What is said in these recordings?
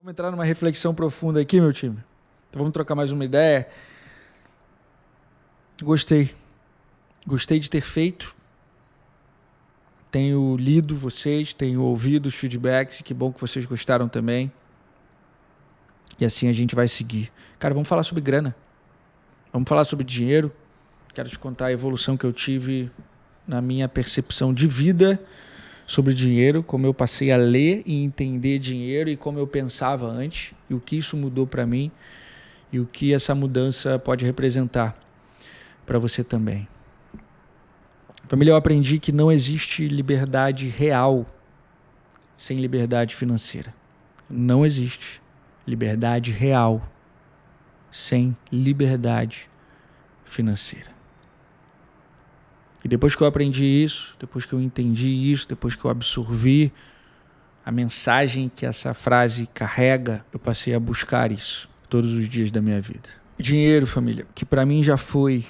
Vamos entrar numa reflexão profunda aqui, meu time. Então vamos trocar mais uma ideia. Gostei de ter feito. Tenho lido vocês, tenho ouvido os feedbacks, que bom que vocês gostaram também. E assim a gente vai seguir. Cara, vamos falar sobre grana. Vamos falar sobre dinheiro. Quero te contar a evolução que eu tive na minha percepção de vida sobre dinheiro, como eu passei a ler e entender dinheiro e como eu pensava antes, e o que isso mudou para mim e o que essa mudança pode representar para você também. Família, eu aprendi que não existe liberdade real sem liberdade financeira. Não existe liberdade real sem liberdade financeira. E depois que eu aprendi isso, depois que eu entendi isso, depois que eu absorvi a mensagem que essa frase carrega, eu passei a buscar isso todos os dias da minha vida. Dinheiro, família, que para mim já foi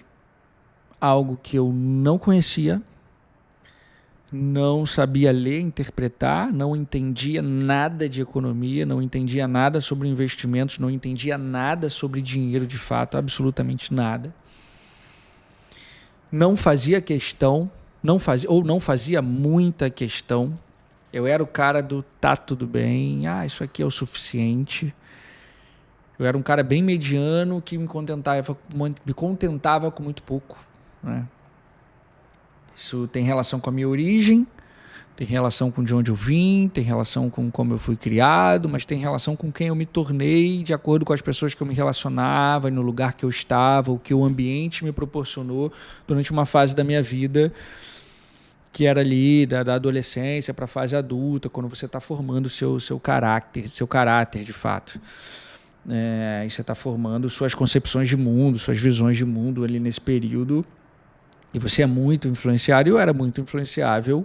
algo que eu não conhecia, não sabia ler, interpretar, não entendia nada de economia, não entendia nada sobre investimentos, não entendia nada sobre dinheiro de fato, absolutamente nada. Não fazia questão, não fazia muita questão. Eu era o cara do tá tudo bem, isso aqui é o suficiente. Eu era um cara bem mediano que me contentava com muito pouco, né? Isso tem relação com a minha origem, tem relação com de onde eu vim, tem relação com como eu fui criado, mas tem relação com quem eu me tornei, de acordo com as pessoas que eu me relacionava, no lugar que eu estava, o que o ambiente me proporcionou durante uma fase da minha vida, que era ali da adolescência para a fase adulta, quando você está formando o seu caráter de fato. E você está formando suas concepções de mundo, suas visões de mundo ali nesse período, e você é muito influenciado, e eu era muito influenciável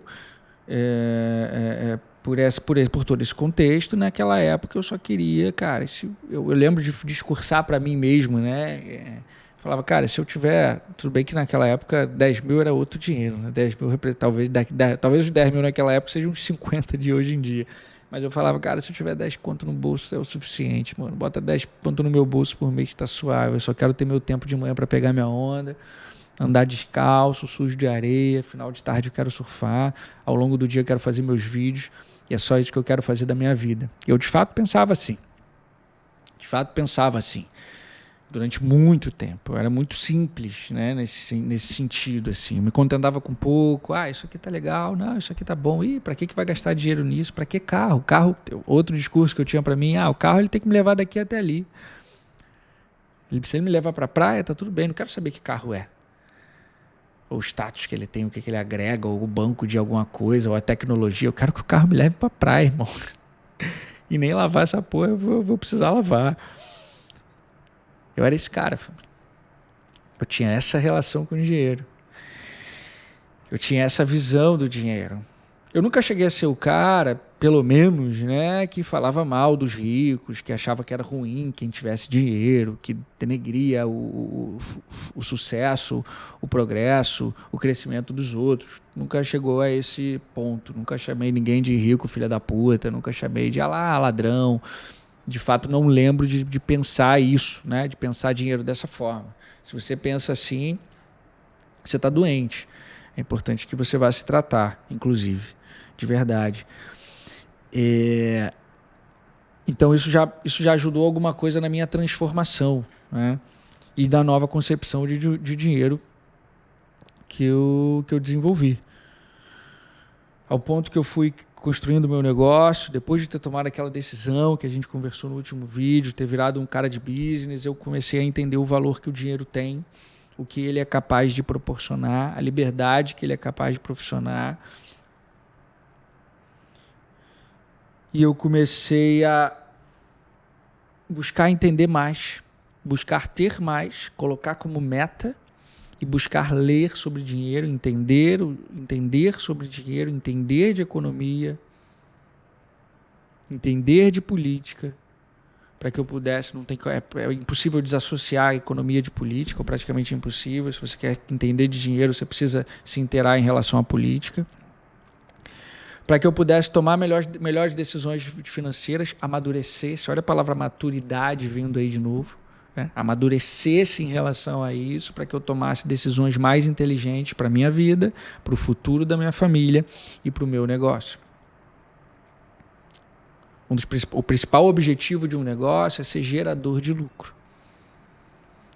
por todo esse contexto. Naquela época eu só queria, cara, eu lembro de discursar para mim mesmo, né? Falava, cara, se eu tiver, tudo bem que naquela época 10 mil era outro dinheiro, né? 10 mil, talvez os 10 mil naquela época sejam uns 50 de hoje em dia, mas eu falava, cara, se eu tiver 10 conto no bolso é o suficiente, mano, bota 10 conto no meu bolso por mês que tá suave, eu só quero ter meu tempo de manhã para pegar minha onda, andar descalço, sujo de areia, final de tarde eu quero surfar, ao longo do dia eu quero fazer meus vídeos, e é só isso que eu quero fazer da minha vida. Eu de fato pensava assim, durante muito tempo. Eu era muito simples, né, nesse sentido, assim. Eu me contentava com pouco, isso aqui tá legal, não, isso aqui tá bom, pra que vai gastar dinheiro nisso, pra que carro? Outro discurso que eu tinha pra mim, o carro ele tem que me levar daqui até ali. Se ele me levar pra praia, tá tudo bem, não quero saber que carro é. Ou o status que ele tem, o que ele agrega, ou o banco de alguma coisa, ou a tecnologia. Eu quero que o carro me leve pra praia, irmão. E nem lavar essa porra eu vou precisar lavar. Eu era esse cara, família. Eu tinha essa relação com o dinheiro. Eu tinha essa visão do dinheiro. Eu nunca cheguei a ser o cara, pelo menos, né, que falava mal dos ricos, que achava que era ruim quem tivesse dinheiro, que denegria o sucesso, o progresso, o crescimento dos outros. Nunca chegou a esse ponto. Nunca chamei ninguém de rico, filha da puta. Nunca chamei de ladrão. De fato, não lembro de pensar isso, né, de pensar dinheiro dessa forma. Se você pensa assim, você está doente. É importante que você vá se tratar, inclusive, de verdade. Então isso já ajudou alguma coisa na minha transformação, né? E da nova concepção de dinheiro que eu desenvolvi. Ao ponto que eu fui construindo o meu negócio, depois de ter tomado aquela decisão que a gente conversou no último vídeo, ter virado um cara de business, eu comecei a entender o valor que o dinheiro tem, o que ele é capaz de proporcionar, a liberdade que ele é capaz de proporcionar. E eu comecei a buscar entender mais, buscar ter mais, colocar como meta e buscar ler sobre dinheiro, entender sobre dinheiro, entender de economia, entender de política, para que eu pudesse, é impossível desassociar a economia de política, ou praticamente impossível. Se você quer entender de dinheiro, você precisa se inteirar em relação à política, para que eu pudesse tomar melhores decisões financeiras, amadurecesse, olha a palavra maturidade vindo aí de novo, né? Amadurecesse em relação a isso, para que eu tomasse decisões mais inteligentes para a minha vida, para o futuro da minha família e para o meu negócio. O principal objetivo de um negócio é ser gerador de lucro.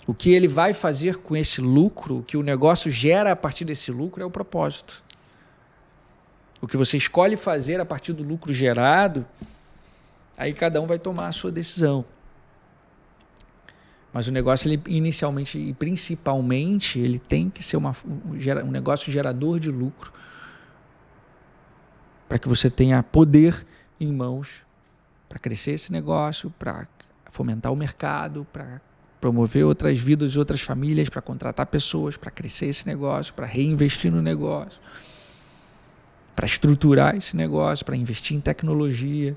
O que ele vai fazer com esse lucro, o que o negócio gera a partir desse lucro é o propósito. O que você escolhe fazer a partir do lucro gerado, aí cada um vai tomar a sua decisão. Mas o negócio, ele, inicialmente e principalmente, ele tem que ser um negócio gerador de lucro, para que você tenha poder em mãos para crescer esse negócio, para fomentar o mercado, para promover outras vidas e outras famílias, para contratar pessoas, para crescer esse negócio, para reinvestir no negócio, para estruturar esse negócio, para investir em tecnologia,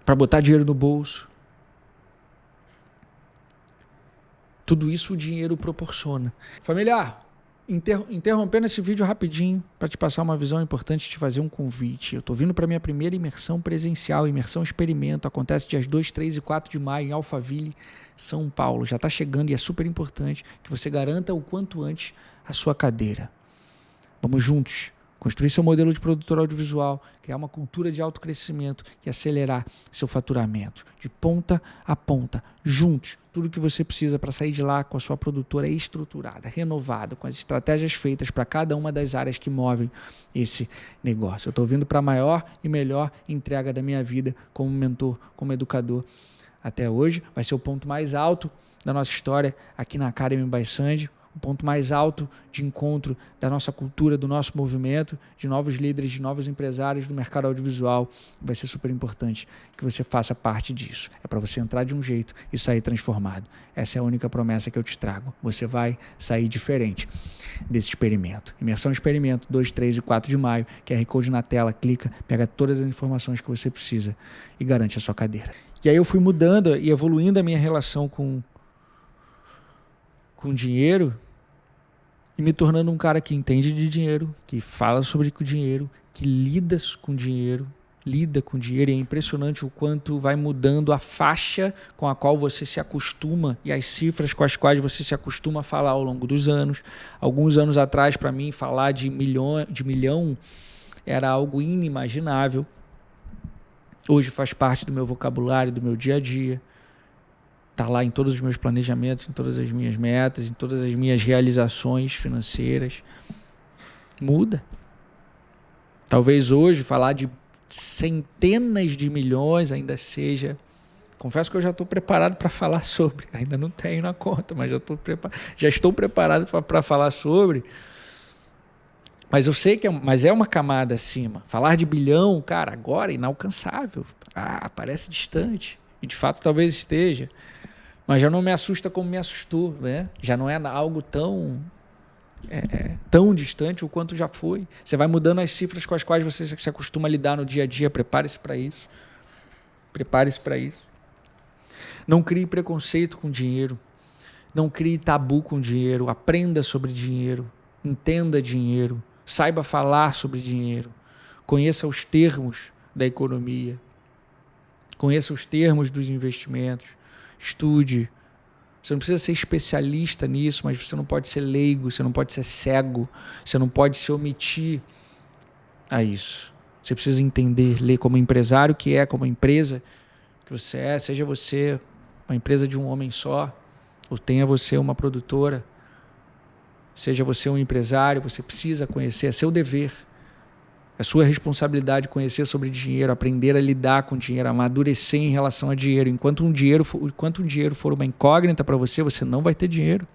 para botar dinheiro no bolso. Tudo isso o dinheiro proporciona. Familiar, interrompendo esse vídeo rapidinho para te passar uma visão importante, te fazer um convite. Eu estou vindo para a minha primeira imersão presencial, imersão experimento, acontece dias 2, 3 e 4 de maio em Alphaville, São Paulo. Já está chegando e é super importante que você garanta o quanto antes a sua cadeira. Vamos juntos construir seu modelo de produtor audiovisual, criar uma cultura de autocrescimento e acelerar seu faturamento. De ponta a ponta, juntos, tudo que você precisa para sair de lá com a sua produtora estruturada, renovada, com as estratégias feitas para cada uma das áreas que movem esse negócio. Eu estou vindo para a maior e melhor entrega da minha vida como mentor, como educador. Até hoje vai ser o ponto mais alto da nossa história aqui na Academy by Sandy, o ponto mais alto de encontro da nossa cultura, do nosso movimento, de novos líderes, de novos empresários do mercado audiovisual. Vai ser super importante que você faça parte disso. É para você entrar de um jeito e sair transformado. Essa é a única promessa que eu te trago. Você vai sair diferente desse experimento. Imersão Experimento, 2, 3 e 4 de maio. QR Code na tela, clica, pega todas as informações que você precisa e garante a sua cadeira. E aí eu fui mudando e evoluindo a minha relação com dinheiro, e me tornando um cara que entende de dinheiro, que fala sobre o dinheiro, que lida com dinheiro, e é impressionante o quanto vai mudando a faixa com a qual você se acostuma e as cifras com as quais você se acostuma a falar ao longo dos anos. Alguns anos atrás, para mim, falar de milhão era algo inimaginável. Hoje faz parte do meu vocabulário, do meu dia a dia. Está lá em todos os meus planejamentos, em todas as minhas metas, em todas as minhas realizações financeiras. Muda. Talvez hoje falar de centenas de milhões ainda seja... Confesso que eu já estou preparado para falar sobre. Ainda não tenho na conta, mas já estou preparado para falar sobre. Mas eu sei que mas é uma camada acima. Falar de bilhão, cara, agora é inalcançável. Parece distante. E de fato talvez esteja. Mas já não me assusta como me assustou, né? Já não é algo tão distante o quanto já foi. Você vai mudando as cifras com as quais você se acostuma a lidar no dia a dia. Prepare-se para isso. Prepare-se para isso. Não crie preconceito com dinheiro. Não crie tabu com dinheiro. Aprenda sobre dinheiro. Entenda dinheiro. Saiba falar sobre dinheiro. Conheça os termos da economia. Conheça os termos dos investimentos. Estude. Você não precisa ser especialista nisso, mas você não pode ser leigo, você não pode ser cego, você não pode se omitir a isso. Você precisa entender, ler como empresário que é, como empresa que você é, seja você uma empresa de um homem só, ou tenha você uma produtora, seja você um empresário, você precisa conhecer, é seu dever. É sua responsabilidade conhecer sobre dinheiro, aprender a lidar com dinheiro, amadurecer em relação a dinheiro. Enquanto o dinheiro for uma incógnita para você, você não vai ter dinheiro.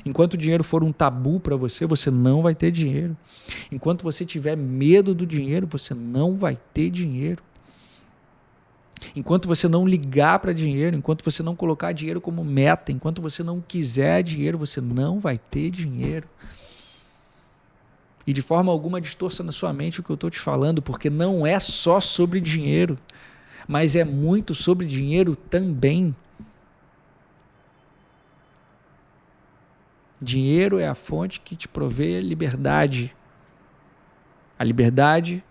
Enquanto o dinheiro for um tabu para você, você não vai ter dinheiro. Enquanto você tiver medo do dinheiro, você não vai ter dinheiro. Enquanto você não ligar para dinheiro, enquanto você não colocar dinheiro como meta, enquanto você não quiser dinheiro, você não vai ter dinheiro. E de forma alguma distorça na sua mente o que eu estou te falando, porque não é só sobre dinheiro, mas é muito sobre dinheiro também. Dinheiro é a fonte que te provê liberdade. A liberdade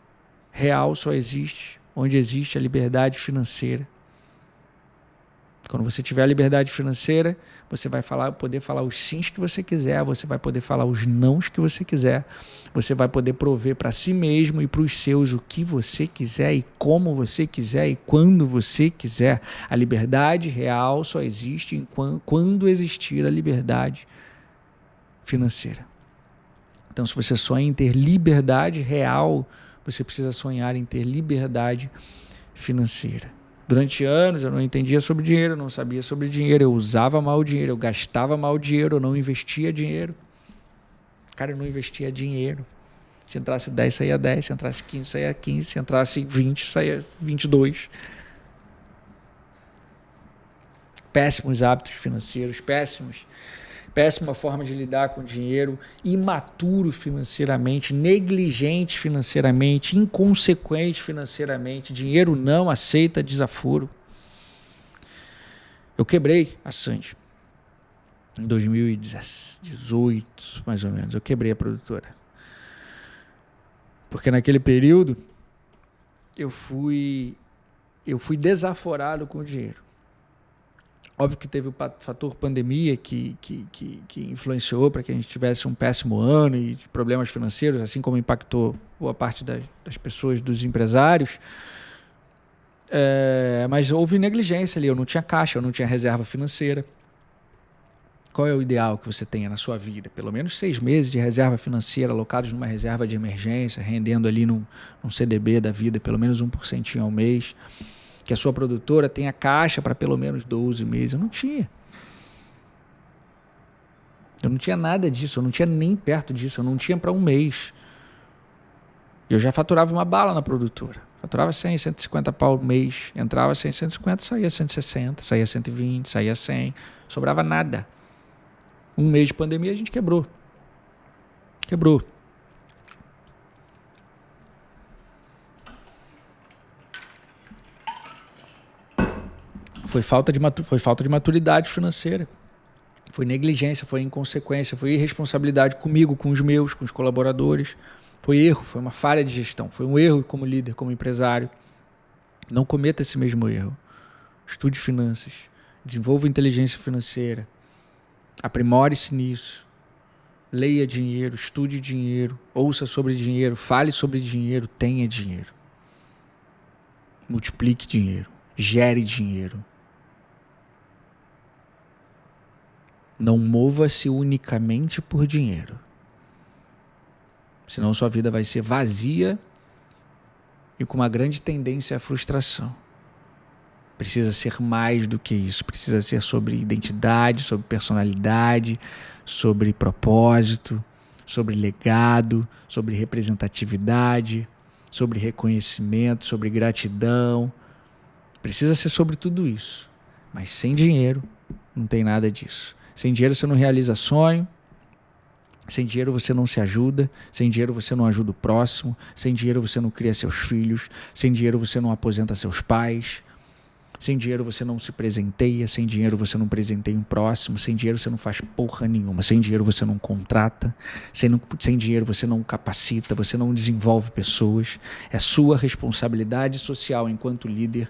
real só existe onde existe a liberdade financeira. Quando você tiver a liberdade financeira, você vai poder falar os sims que você quiser, você vai poder falar os nãos que você quiser, você vai poder prover para si mesmo e para os seus o que você quiser e como você quiser e quando você quiser. A liberdade real só existe quando existir a liberdade financeira. Então, se você sonha em ter liberdade real, você precisa sonhar em ter liberdade financeira. Durante anos eu não entendia sobre dinheiro, eu não sabia sobre dinheiro, eu usava mal o dinheiro, eu gastava mal o dinheiro, eu não investia dinheiro. Cara, eu não investia dinheiro. Se entrasse 10, saía 10, se entrasse 15, saía 15, se entrasse 20, saía 22. Péssimos hábitos financeiros, péssima forma de lidar com dinheiro, imaturo financeiramente, negligente financeiramente, inconsequente financeiramente. Dinheiro não aceita desaforo. Eu quebrei a Sandy em 2018, mais ou menos. Eu quebrei a produtora. Porque naquele período eu fui desaforado com o dinheiro. Óbvio que teve o fator pandemia que influenciou para que a gente tivesse um péssimo ano e problemas financeiros, assim como impactou boa parte das pessoas, dos empresários. Mas houve negligência ali, eu não tinha caixa, eu não tinha reserva financeira. Qual é o ideal que você tenha na sua vida? Pelo menos 6 meses de reserva financeira alocados numa reserva de emergência, rendendo ali num CDB da vida, pelo menos 1% ao mês. Que a sua produtora tenha caixa para pelo menos 12 meses. Eu não tinha. Eu não tinha nada disso, eu não tinha nem perto disso, eu não tinha para um mês. Eu já faturava uma bala na produtora. Faturava 100, 150 pau por mês. Entrava 100, 150, saía 160, saía 120, saía 100. Sobrava nada. Um mês de pandemia a gente quebrou. Foi falta de maturidade financeira. Foi negligência, foi inconsequência, foi irresponsabilidade comigo, com os meus, com os colaboradores. Foi erro, foi uma falha de gestão. Foi um erro como líder, como empresário. Não cometa esse mesmo erro. Estude finanças. Desenvolva inteligência financeira. Aprimore-se nisso. Leia dinheiro, estude dinheiro, ouça sobre dinheiro, fale sobre dinheiro, tenha dinheiro. Multiplique dinheiro, gere dinheiro. Não mova-se unicamente por dinheiro. Senão sua vida vai ser vazia e com uma grande tendência à frustração. Precisa ser mais do que isso. Precisa ser sobre identidade, sobre personalidade, sobre propósito, sobre legado, sobre representatividade, sobre reconhecimento, sobre gratidão. Precisa ser sobre tudo isso. Mas sem dinheiro não tem nada disso. Sem dinheiro você não realiza sonho, sem dinheiro você não se ajuda, sem dinheiro você não ajuda o próximo, sem dinheiro você não cria seus filhos, sem dinheiro você não aposenta seus pais, sem dinheiro você não se presenteia, sem dinheiro você não presenteia um próximo, sem dinheiro você não faz porra nenhuma, sem dinheiro você não contrata, sem dinheiro você não capacita, você não desenvolve pessoas. É sua responsabilidade social enquanto líder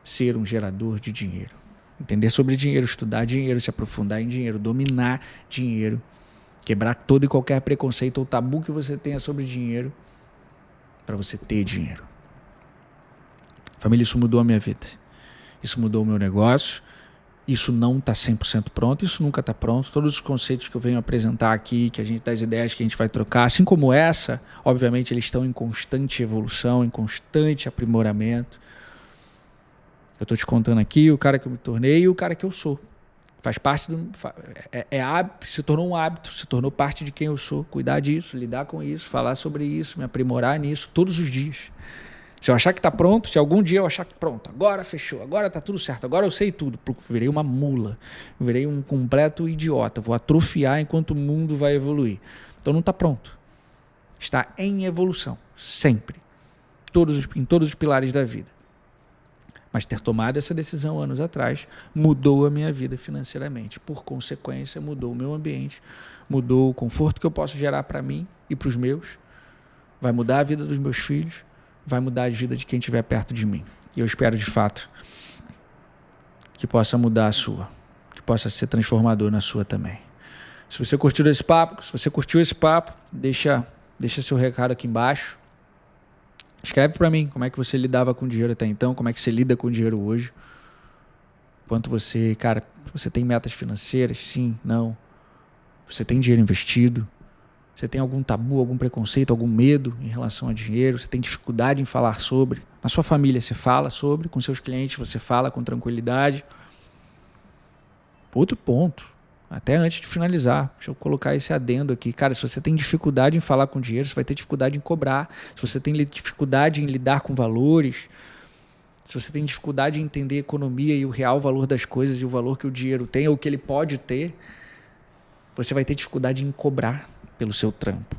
ser um gerador de dinheiro. Entender sobre dinheiro, estudar dinheiro, se aprofundar em dinheiro, dominar dinheiro, quebrar todo e qualquer preconceito ou tabu que você tenha sobre dinheiro para você ter dinheiro. Família, isso mudou a minha vida. Isso mudou o meu negócio. Isso não está 100% pronto, isso nunca está pronto. Todos os conceitos que eu venho apresentar aqui, das ideias que a gente vai trocar, assim como essa, obviamente eles estão em constante evolução, em constante aprimoramento. Eu estou te contando aqui o cara que eu me tornei e o cara que eu sou. Faz parte se tornou um hábito, se tornou parte de quem eu sou. Cuidar disso, lidar com isso, falar sobre isso, me aprimorar nisso todos os dias. Se eu achar que está pronto, se algum dia eu achar que pronto, agora fechou, agora está tudo certo, agora eu sei tudo, virei uma mula, virei um completo idiota, vou atrofiar enquanto o mundo vai evoluir. Então não está pronto. Está em evolução, sempre. Em todos os pilares da vida. Mas ter tomado essa decisão anos atrás mudou a minha vida financeiramente. Por consequência, mudou o meu ambiente, mudou o conforto que eu posso gerar para mim e para os meus, vai mudar a vida dos meus filhos, vai mudar a vida de quem estiver perto de mim. E eu espero, de fato, que possa mudar a sua, que possa ser transformador na sua também. Se você curtiu esse papo, deixa seu recado aqui embaixo. Escreve para mim como é que você lidava com dinheiro até então, como é que você lida com dinheiro hoje. Quanto você tem metas financeiras? Sim, não. Você tem dinheiro investido? Você tem algum tabu, algum preconceito, algum medo em relação a dinheiro? Você tem dificuldade em falar sobre? Na sua família você fala sobre? Com seus clientes você fala com tranquilidade? Outro ponto, até antes de finalizar, deixa eu colocar esse adendo aqui. Cara, se você tem dificuldade em falar com dinheiro, você vai ter dificuldade em cobrar. Se você tem dificuldade em lidar com valores, se você tem dificuldade em entender a economia e o real valor das coisas e o valor que o dinheiro tem ou que ele pode ter, você vai ter dificuldade em cobrar pelo seu trampo.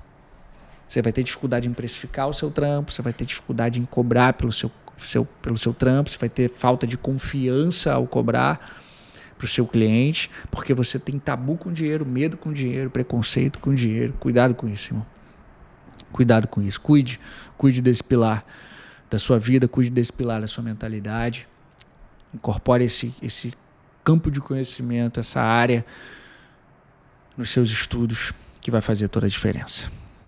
Você vai ter dificuldade em precificar o seu trampo, você vai ter dificuldade em cobrar pelo seu trampo, você vai ter falta de confiança ao cobrar para o seu cliente, porque você tem tabu com dinheiro, medo com dinheiro, preconceito com dinheiro. Cuidado com isso, irmão. Cuidado com isso. Cuide desse pilar da sua vida, cuide desse pilar da sua mentalidade. Incorpore esse campo de conhecimento, essa área nos seus estudos, que vai fazer toda a diferença.